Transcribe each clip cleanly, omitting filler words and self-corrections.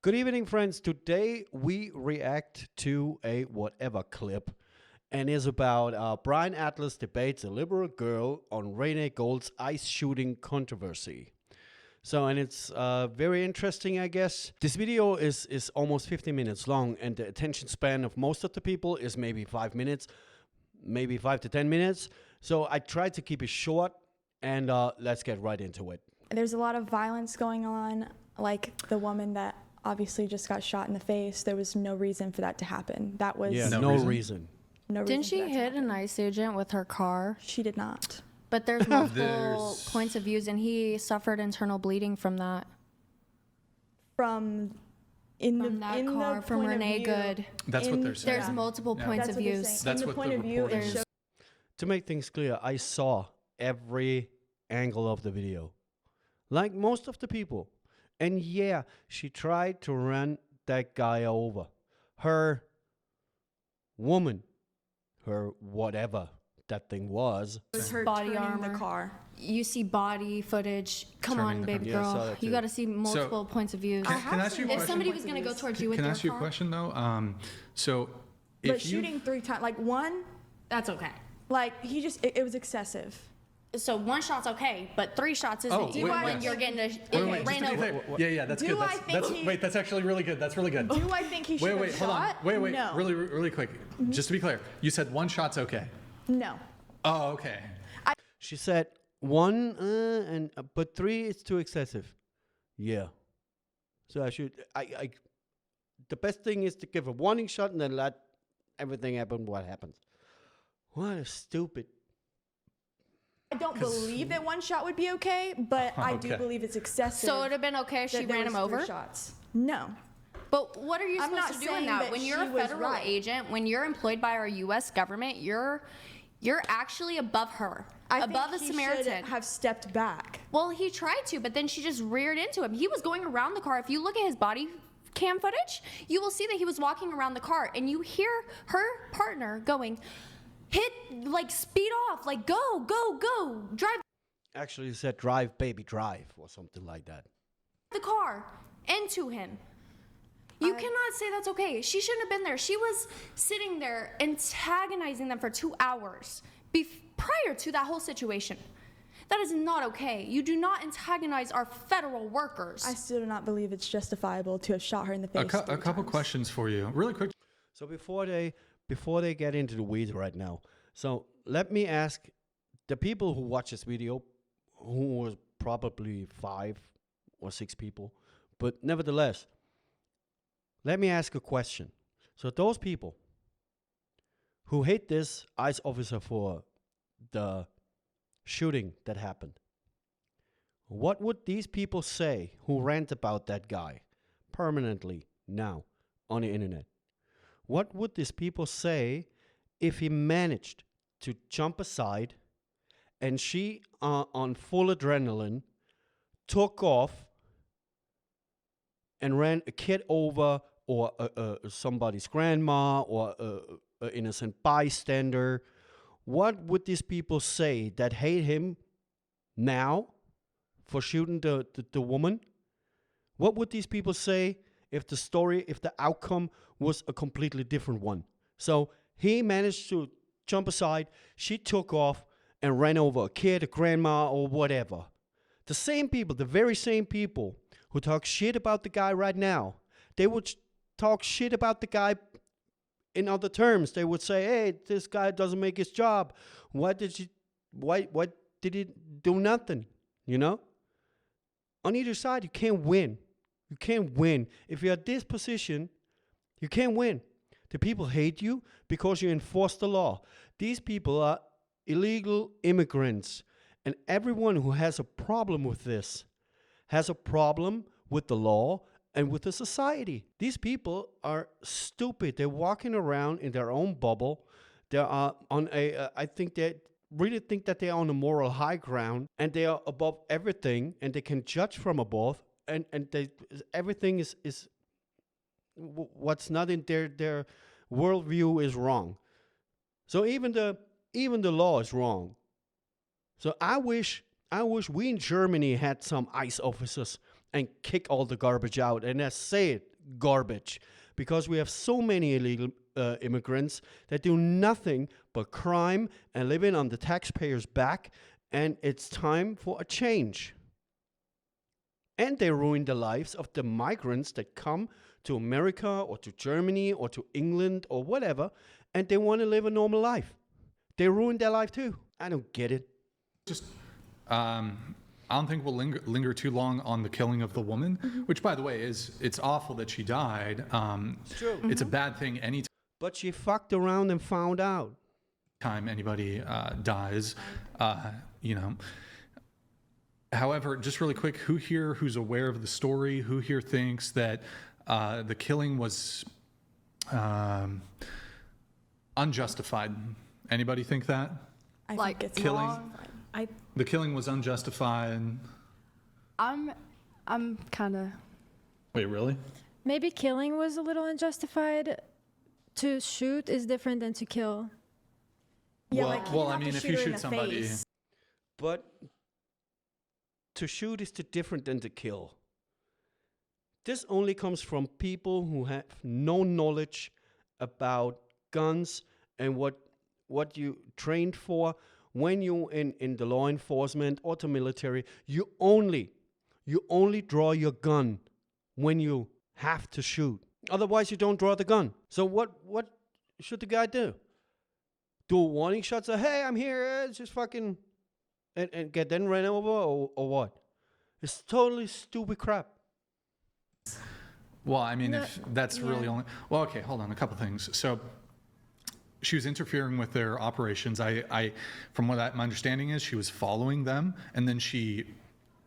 Good evening, friends. Today we react to a whatever clip and is about Brian Atlas debates a liberal girl on Renee Gold's ice shooting controversy. And it's very interesting, I guess. This video is almost 50 minutes long, and the attention span of most of the people is maybe 5 minutes, maybe 5 to 10 minutes. So I tried to keep it short, and let's get right into it. There's a lot of violence going on, like the woman that obviously just got shot in the face. There was no reason for that to happen. That was no reason. No reason. Didn't she hit an ICE agent with her car? She did not. But there's multiple points of views, and he suffered internal bleeding from that. From Renee Good. That's what they're saying. There's multiple points of views. That's what the report is. To make things clear, I saw every angle of the video, like most of the people. And yeah, she tried to run that guy over. Her woman, her whatever that thing was. Her body turning armor. the car. You see body footage. Come Turning on, the baby car. Yeah, I saw girl. that You too. got to see multiple points of views. Can I ask you a If question? somebody was going to go towards you with Can I their ask you a car, question though? So, But if you shooting 3 times, like one, that's okay. like he just, it was excessive. So 1 shot's okay, but 3 shots isn't. Oh, Even wait, when yes. you're getting wait, ran just to be over. clear. Yeah, that's Do good. I think Wait, that's actually really good. That's really good. Do I think he should Wait, have hold on. shot? Wait, No. really quick. Just to be clear, you said 1 shot's okay. No. Oh, okay. She said 1, but 3 is too excessive. Yeah. So the best thing is to give a warning shot and then let everything happen what happens. What a stupid. I don't believe that 1 shot would be okay, but I do Okay. believe it's excessive. So it would have been okay if she that there ran him was 3 over? shots. No. But what are you I'm supposed not to do in saying that? that When she you're a was federal right. agent, when you're employed by our U.S. government, you're actually above her, I above think a he Samaritan. should have stepped back. Well, he tried to, but then she just reared into him. He was going around the car. If you look at his body cam footage, you will see that he was walking around the car, and you hear her partner going, hit, like speed off, like go, go, go, drive Actually, said drive, baby, drive, or something like that. the car into him. You cannot say that's okay. She shouldn't have been there. She was sitting there antagonizing them for 2 hours prior to that whole situation. That is not okay. You do not antagonize our federal workers. I still do not believe it's justifiable to have shot her in the face. A couple questions for you, really quick. So before they get into the weeds right now, so let me ask the people who watch this video, who was probably 5 or 6 people, but nevertheless, let me ask a question. So those people who hate this ICE officer for the shooting that happened, what would these people say who rant about that guy permanently now on the internet? What would these people say if he managed to jump aside and she, on full adrenaline, took off and ran a kid over, or somebody's grandma, or an innocent bystander? What would these people say that hate him now for shooting the woman? What would these people say if the outcome was a completely different one? So he managed to jump aside, she took off and ran over a kid, a grandma, or whatever. The same people, the very same people who talk shit about the guy right now, they would talk shit about the guy in other terms. They would say, hey, this guy doesn't make his job. Why did he do nothing? You know? On either side, you can't win. You can't win. If you're at this position, you can't win. The people hate you because you enforce the law. These people are illegal immigrants. And everyone who has a problem with this has a problem with the law and with the society. These people are stupid. They're walking around in their own bubble. They are on I think they really think that they are on a moral high ground and they are above everything and they can judge from above, and everything is what's not in their worldview is wrong. So even the law is wrong. So I wish we in Germany had some ICE officers and kick all the garbage out. And I say it, garbage, because we have so many illegal immigrants that do nothing but crime and living on the taxpayers' back, and it's time for a change. And they ruin the lives of the migrants that come to America or to Germany or to England or whatever, and they want to live a normal life. They ruin their life too. I don't get it. Just, I don't think we'll linger too long on the killing of the woman, which, by the way, it's awful that she died. It's true. It's a bad thing anytime But she fucked around and found out. anybody dies, you know. However, just really quick, who's aware of the story? Who here thinks that the killing was unjustified? Anybody think that? I Like, think it's killing- wrong. The killing was unjustified. I'm kind of. Wait, really? Maybe killing was a little unjustified. To shoot is different than to kill. Yeah, well, like, you well, don't I have to mean, if shoot you her in shoot the somebody, face. But to shoot is different than to kill. This only comes from people who have no knowledge about guns and what you trained for. When you're in the law enforcement or the military, you only draw your gun when you have to shoot. Otherwise, you don't draw the gun. So what should the guy do? Do a warning shot? Say, hey, I'm here. It's just fucking, and get then ran over or what? It's totally stupid crap. well, I mean, No, if that's really yeah. only, well, okay, hold on, a couple things. So she was interfering with their operations. I from what my understanding is, she was following them, and then she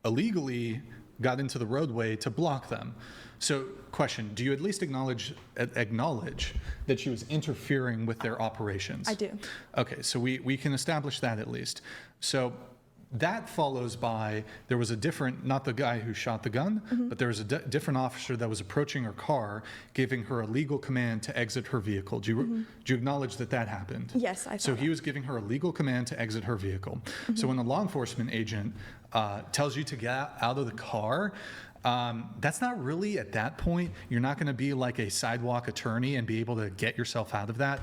illegally got into the roadway to block them. So, question: do you at least acknowledge that she was interfering with their operations? I do. Okay, so we can establish that at least. So that follows by there was a different, not the guy who shot the gun, but there was a different officer that was approaching her car, giving her a legal command to exit her vehicle. Do you acknowledge that happened? Yes, I So saw he that. was giving her a legal command to exit her vehicle. So when a law enforcement agent tells you to get out of the car, that's not really at that point. You're not going to be like a sidewalk attorney and be able to get yourself out of that.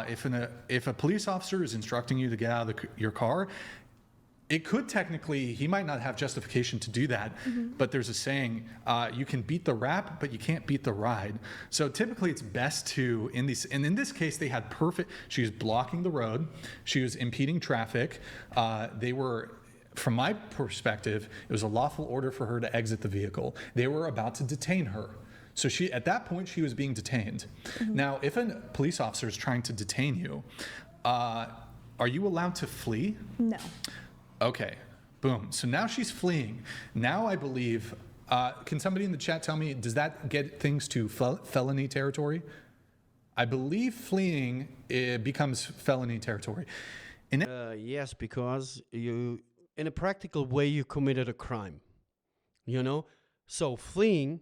If a police officer is instructing you to get out of your car, it could technically, he might not have justification to do that, but there's a saying, you can beat the rap, but you can't beat the ride. So typically it's best to, and in this case, they had she was blocking the road, she was impeding traffic, they were, from my perspective, it was a lawful order for her to exit the vehicle. They were about to detain her. So at that point, she was being detained. Now, if a police officer is trying to detain you, are you allowed to flee? No. Okay, boom. So now she's fleeing. Now I believe, can somebody in the chat tell me, does that get things to felony territory? I believe fleeing becomes felony territory. Yes, because you, in a practical way, you committed a crime. You know, so fleeing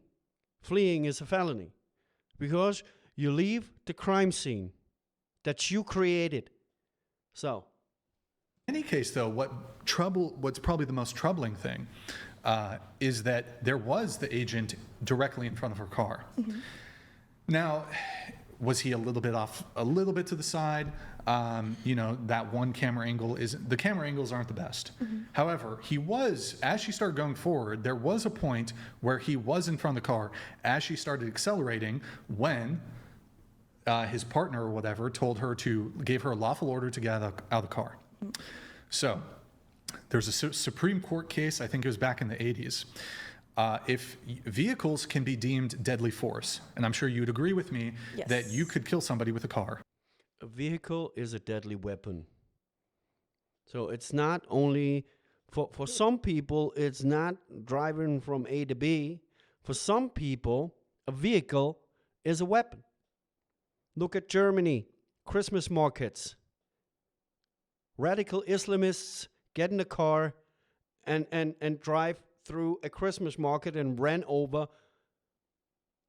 is a felony because you leave the crime scene that you created. So. In any case, though, what's probably the most troubling thing is that there was the agent directly in front of her car. Now, was he a little bit to the side? That one camera angle the camera angles aren't the best. However, he was, as she started going forward, there was a point where he was in front of the car as she started accelerating when his partner or whatever gave her a lawful order to get out of the car. So there's a Supreme Court case, I think it was back in the 80s. If vehicles can be deemed deadly force, and I'm sure you'd agree with me that you could kill somebody with a car. A vehicle is a deadly weapon. So it's not only, for some people, it's not driving from A to B. For some people, a vehicle is a weapon. Look at Germany, Christmas markets. Radical Islamists get in a car and drive through a Christmas market and ran over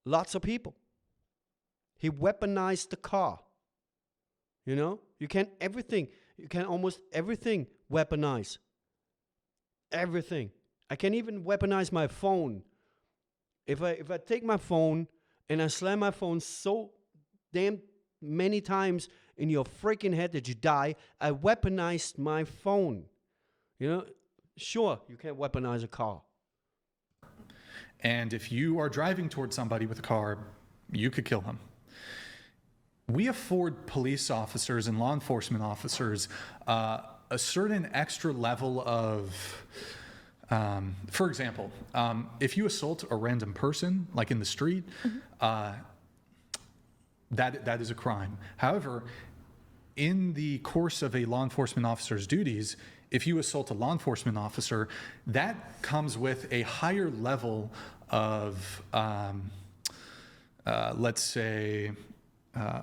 lots of people. He weaponized the car. You know, you can almost everything weaponize. Everything. I can even weaponize my phone If I take my phone and I slam my phone so damn many times in your freaking head that you die, I weaponized my phone. You know, sure, you can't weaponize a car. And if you are driving towards somebody with a car, you could kill him. We afford police officers and law enforcement officers a certain extra level of, for example, if you assault a random person, like in the street, that is a crime. However, in the course of a law enforcement officer's duties, if you assault a law enforcement officer, that comes with a higher level of, let's say,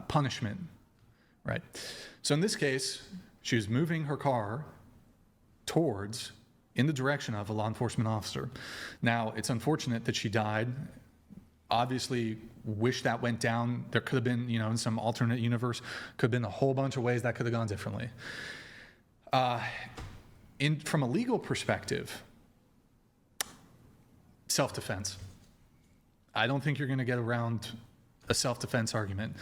punishment, right? So in this case, she was moving her car towards, in the direction of a law enforcement officer. Now, it's unfortunate that she died. Obviously, wish that went down. There could have been, in some alternate universe, could have been a whole bunch of ways that could have gone differently. From a legal perspective, self-defense. I don't think you're going to get around a self-defense argument.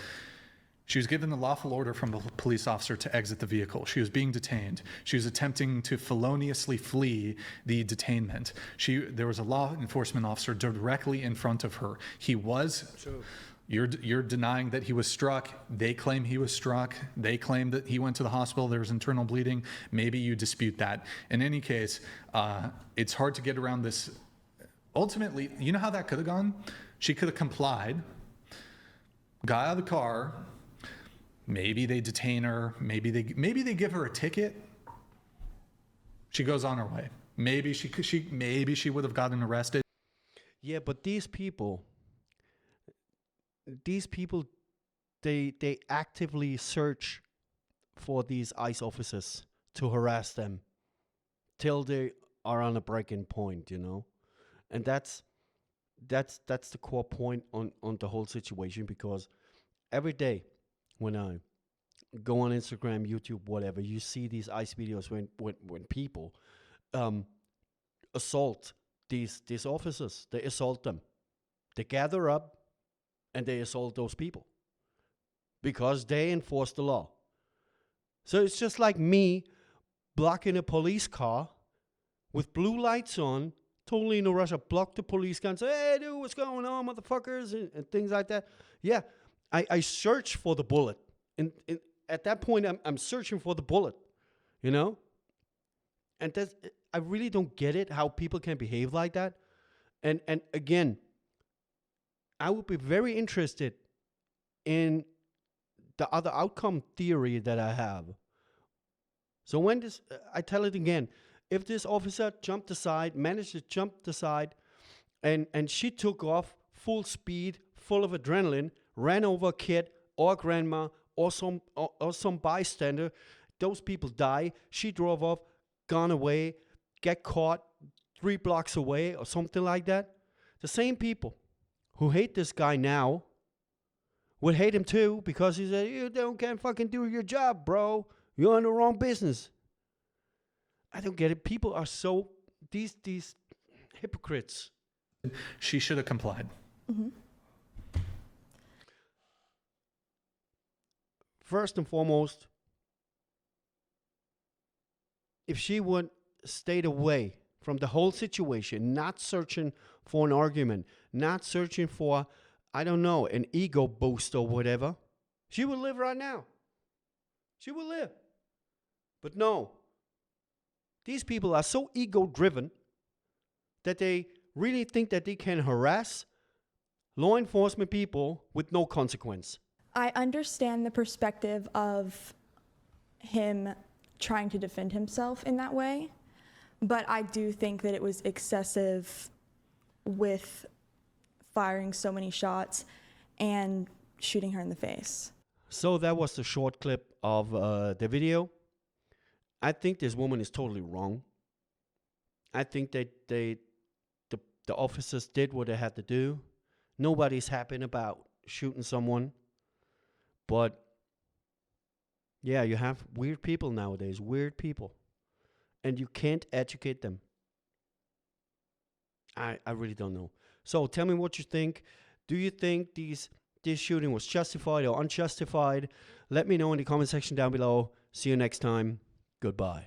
She was given the lawful order from a police officer to exit the vehicle. She was being detained. She was attempting to feloniously flee the detainment. There was a law enforcement officer directly in front of her. He was. True. You're denying that he was struck. They claim he was struck. They claim that he went to the hospital. There was internal bleeding. Maybe you dispute that. In any case, it's hard to get around this. Ultimately, you know how that could have gone? She could have complied, got out of the car. Maybe they detain her. Maybe they give her a ticket. She goes on her way. Maybe she would have gotten arrested. Yeah, but these people, they actively search for these ICE officers to harass them till they are on a breaking point, and that's the core point on the whole situation, because every day when I go on Instagram, YouTube, whatever, you see these ICE videos when people assault these officers. They assault them. They gather up and they assault those people because they enforce the law. So it's just like me blocking a police car with blue lights on, totally in a rush. I block the police car and say, "Hey, dude, what's going on, motherfuckers?" and things like that. Yeah, I search for the bullet. And at that point, I'm searching for the bullet, And I really don't get it, how people can behave like that. And again, I would be very interested in the other outcome theory that I have. So when I tell it again, if this officer managed to jump the side, and she took off full speed, full of adrenaline, ran over a kid or a grandma or some bystander, those people die. She drove off, gone away, get caught 3 blocks away or something like that. The same people who hate this guy now would hate him too, because he said, "You can't fucking do your job, bro. You're in the wrong business." I don't get it. People are so, these hypocrites. She should have complied. Mm-hmm. First and foremost, if she would stayed away from the whole situation, not searching for an argument, not searching for, I don't know, an ego boost or whatever, she would live right now. She would live. But no, these people are so ego-driven that they really think that they can harass law enforcement people with no consequence. I understand the perspective of him trying to defend himself in that way, but I do think that it was excessive with firing so many shots and shooting her in the face. So that was the short clip of the video. I think this woman is totally wrong. I think that the officers did what they had to do. Nobody's happy about shooting someone. But yeah, you have weird people nowadays, weird people. And you can't educate them. I really don't know. So tell me what you think. Do you think this shooting was justified or unjustified? Let me know in the comment section down below. See you next time. Goodbye.